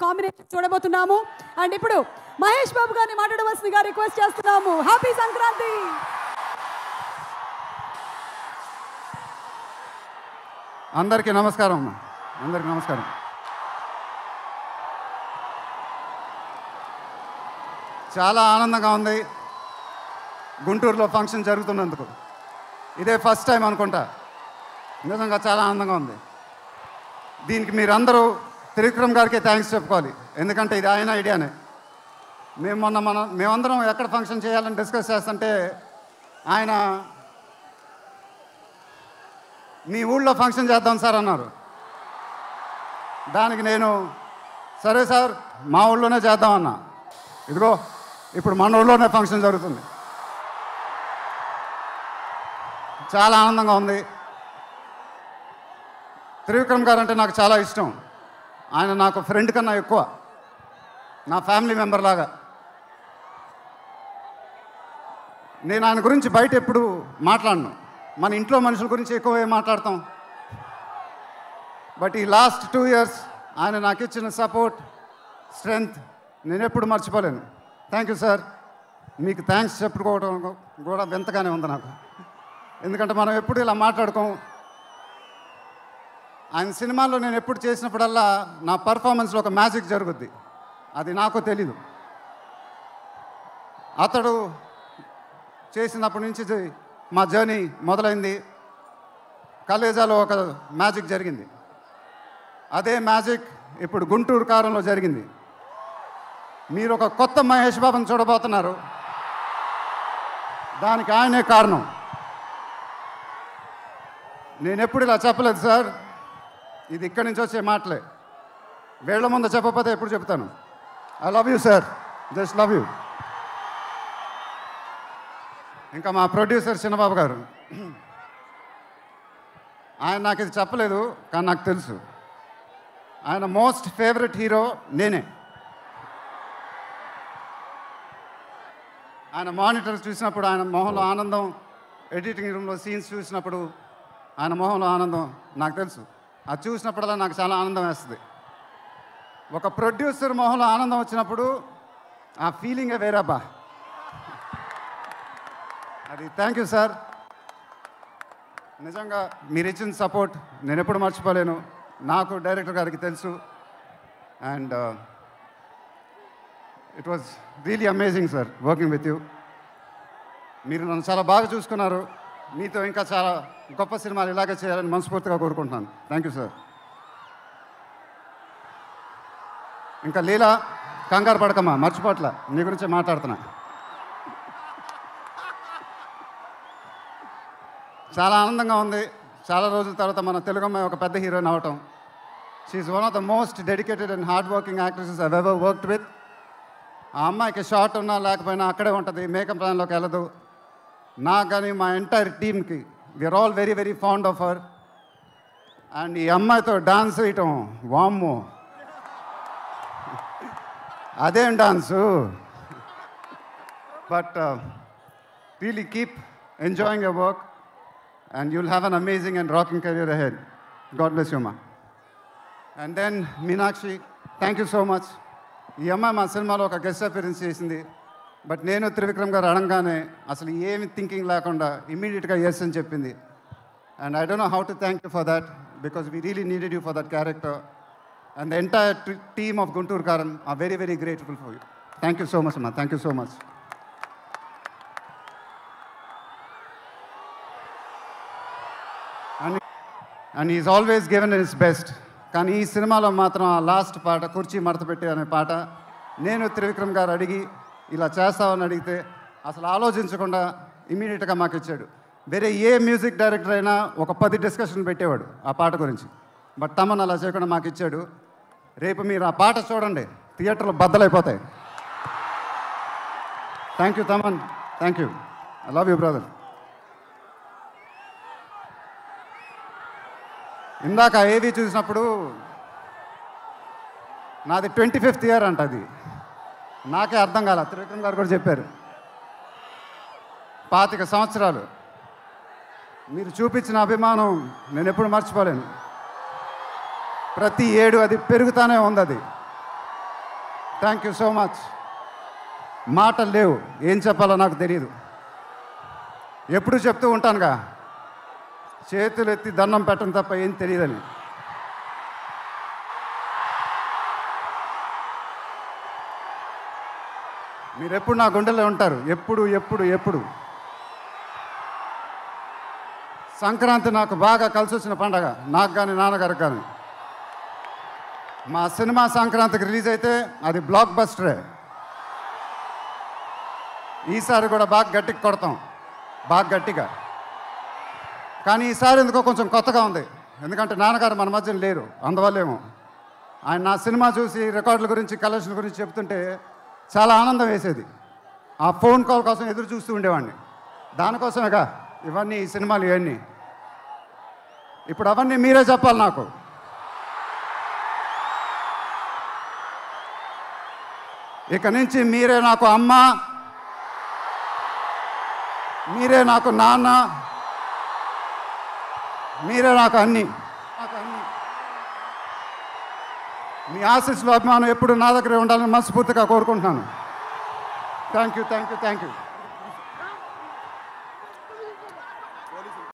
Combination చూడబోతున్నాము. And ఇప్పుడు మహేష్ బాబు గారిని మాట్లాడవలసిందిగా రిక్వెస్ట్ చేస్తున్నాము. హ్యాపీ సంక్రాంతి. అందరికీ నమస్కారం. అందరికీ నమస్కారం. చాలా ఆనందంగా ఉంది గుంటూరులో ఫంక్షన్ జరుగుతున్నందుకు. ఇదే ఫస్ట్ టైం అనుకుంటా. నిజంగా చాలా ఆనందంగా ఉంది. దీనికి మీరందరూ త్రివిక్రమ్ గారికి థ్యాంక్స్ చెప్పుకోవాలి. ఎందుకంటే ఇది ఆయన ఐడియానే. మేమందరం ఎక్కడ ఫంక్షన్ చేయాలని డిస్కస్ చేస్తుంటే ఆయన మీ ఊళ్ళో ఫంక్షన్ చేద్దాం సార్ అన్నారు. దానికి నేను సరే సార్ మా ఊళ్ళోనే చేద్దామన్నా. ఇదిగో ఇప్పుడు మన ఊళ్ళోనే ఫంక్షన్ జరుగుతుంది. చాలా ఆనందంగా ఉంది. త్రివిక్రమ్ గారు అంటే నాకు చాలా ఇష్టం. ఆయన నాకు ఫ్రెండ్ కన్నా ఎక్కువ, నా ఫ్యామిలీ మెంబర్ లాగా. నేను ఆయన గురించి బయట ఎప్పుడు మాట్లాడను. మన ఇంట్లో మనుషుల గురించి ఎక్కువ మాట్లాడతాం. బట్ ఈ లాస్ట్ 2 years ఆయన నాకు ఇచ్చిన సపోర్ట్, స్ట్రెంగ్త్ నేను ఎప్పుడు మర్చిపోలేను. Thank you sir. మీకు థ్యాంక్స్ చెప్పుకోవడం కూడా వింతగానే ఉంది నాకు. ఎందుకంటే మనం ఎప్పుడు ఇలా మాట్లాడుకోం. ఆయన సినిమాల్లో నేను ఎప్పుడు చేసినప్పుడల్లా నా పర్ఫార్మెన్స్లో ఒక మ్యాజిక్ జరుగుద్ది. అది నాకు తెలీదు. అతడు చేసినప్పటి నుంచి మా జర్నీ మొదలైంది. కలేజాలో ఒక మ్యాజిక్ జరిగింది. అదే మ్యాజిక్ ఇప్పుడు గుంటూరు కారంలో జరిగింది. మీరు ఒక కొత్త మహేష్ బాబుని చూడబోతున్నారు. దానికి ఆయనే కారణం. నేను ఎప్పుడు ఇలా చెప్పలేదు సార్. ఇది ఇక్కడి నుంచి వచ్చే మాటలే. వేళ్ల ముందు చెప్పకపోతే ఎప్పుడు చెప్తాను. I love you sir. Just love you. ఇంకా మా ప్రొడ్యూసర్ చిన్నబాబు గారు, ఆయన నాకు ఇది చెప్పలేదు కానీ నాకు తెలుసు. ఆయన మోస్ట్ ఫేవరెట్ హీరో నేనే. ఆయన మానిటర్ చూసినప్పుడు ఆయన మొహంలో ఆనందం, ఎడిటింగ్ రూమ్లో సీన్స్ చూసినప్పుడు ఆయన మొహంలో ఆనందం నాకు తెలుసు. అది చూసినప్పుడల్లా నాకు చాలా ఆనందం వేస్తుంది. ఒక ప్రొడ్యూసర్ మొహంలో ఆనందం వచ్చినప్పుడు ఆ ఫీలింగే వేరబ్బా. అది థ్యాంక్ యూ సార్. నిజంగా మీరు ఇచ్చిన సపోర్ట్ నేను ఎప్పుడు మర్చిపోలేను. నాకు డైరెక్టర్ గారికి తెలుసు. And it was really amazing sir working with you. మీరు నన్ను చాలా బాగా చూసుకున్నారు. మీతో ఇంకా చాలా గొప్ప సినిమాలు ఇలాగే చేయాలని మనస్ఫూర్తిగా కోరుకుంటున్నాను. Thank you sir. ఇంకా లీలా, కంగారు పడకమ్మా, మర్చిపోట్ల, నీ గురించే మాట్లాడుతున్నా. చాలా ఆనందంగా ఉంది. చాలా రోజుల తర్వాత మన తెలుగు అమ్మాయి ఒక పెద్ద హీరోయిన్ అవ్వటం. She is one of the most dedicated and hardworking actresses I've ever worked with. ఆ అమ్మాయికి షార్ట్ ఉన్నా లేకపోయినా అక్కడే ఉంటుంది, మేకప్ ప్లాన్లోకి వెళ్ళదు. నాకు కానీ మా ఎంటైర్ టీమ్కి we are all very very fond of her. And ఈ అమ్మాయితో డాన్స్ వేయటం, వామ్మో అదేం dance. But really keep enjoying your work and you'll have an amazing and rocking career ahead. God bless you, ma. And then Meenakshi, thank you so much. ఈ అమ్మాయి మా సినిమాలో ఒక గెస్ట్ అపియరెన్స్ చేసింది. బట్ నేను త్రివిక్రమ్ గారు అడగగానే అసలు ఏమి థింకింగ్ లేకుండా ఇమ్మీడియట్గా ఎస్ అని చెప్పింది. And I don't know how to thank you for that because we really needed you for that character. And the entire team of Guntur Kaaram are very very grateful for you. Thank you so much అమ్మా. Thank you so much. And is always given in his best. కానీ ఈ సినిమాలో మాత్రం ఆ last పాట, కుర్చీ మడత పెట్టి అనే పాట, నేను త్రివిక్రమ్ గారు అడిగి ఇలా చేస్తామని అడిగితే అసలు ఆలోచించకుండా ఇమీడియట్గా మాకు ఇచ్చాడు. వేరే ఏ మ్యూజిక్ డైరెక్టర్ అయినా ఒక 10 డిస్కషన్ పెట్టేవాడు ఆ పాట గురించి. బట్ తమన్ అలా చేయకుండా మాకు ఇచ్చాడు. రేపు మీరు ఆ పాట చూడండి, థియేటర్లో బద్దలైపోతాయి. Thank you Thaman. Thank you. I love you brother. ఇందాక ఏవి చూసినప్పుడు నాది 25th year అంట. అది నాకే అర్థం కాల. త్రివిక్రమ్ గారు కూడా చెప్పారు 25 సంవత్సరాలు. మీరు చూపించిన అభిమానం నేను ఎప్పుడు మర్చిపోలేను. ప్రతి ఏడు అది పెరుగుతూనే ఉంది. అది థ్యాంక్ యూ సో మచ్. మాటలు లేవు, ఏం చెప్పాలో నాకు తెలియదు. ఎప్పుడు చెప్తూ ఉంటానుగా, చేతులు ఎత్తి దండం పెట్టడం తప్ప ఏం తెలియదని. మీరు ఎప్పుడు నా గుండెలో ఉంటారు, ఎప్పుడు ఎప్పుడు ఎప్పుడు. సంక్రాంతి నాకు బాగా కలిసి వచ్చిన పండగ, నాకు కానీ నాన్నగారికి కానీ. మా సినిమా సంక్రాంతికి రిలీజ్ అయితే అది బ్లాక్ బస్టరే. ఈసారి కూడా బాగా గట్టిగా కొడతాం, బాగా గట్టిగా. కానీ ఈసారి ఎందుకో కొంచెం కొత్తగా ఉంది, ఎందుకంటే నాన్నగారు మన మధ్యన లేరు, అందువల్లేమో. ఆయన నా సినిమా చూసి రికార్డుల గురించి కలెక్షన్ గురించి చెప్తుంటే చాలా ఆనందం వేసేది. ఆ ఫోన్ కాల్ కోసం ఎదురు చూస్తూ ఉండేవాడిని. దానికోసమేగా ఇవన్నీ, ఈ సినిమాలు ఇవన్నీ. ఇప్పుడు అవన్నీ మీరే చెప్పాలి నాకు. ఇక నుంచి మీరే నాకు అమ్మ, మీరే నాకు నాన్న, మీరే నాకు అన్నీ. మీ ఆశీస్సులు, అభిమానం ఎప్పుడు నా దగ్గరే ఉండాలని మనస్ఫూర్తిగా కోరుకుంటున్నాను. Thank you, thank you, thank you.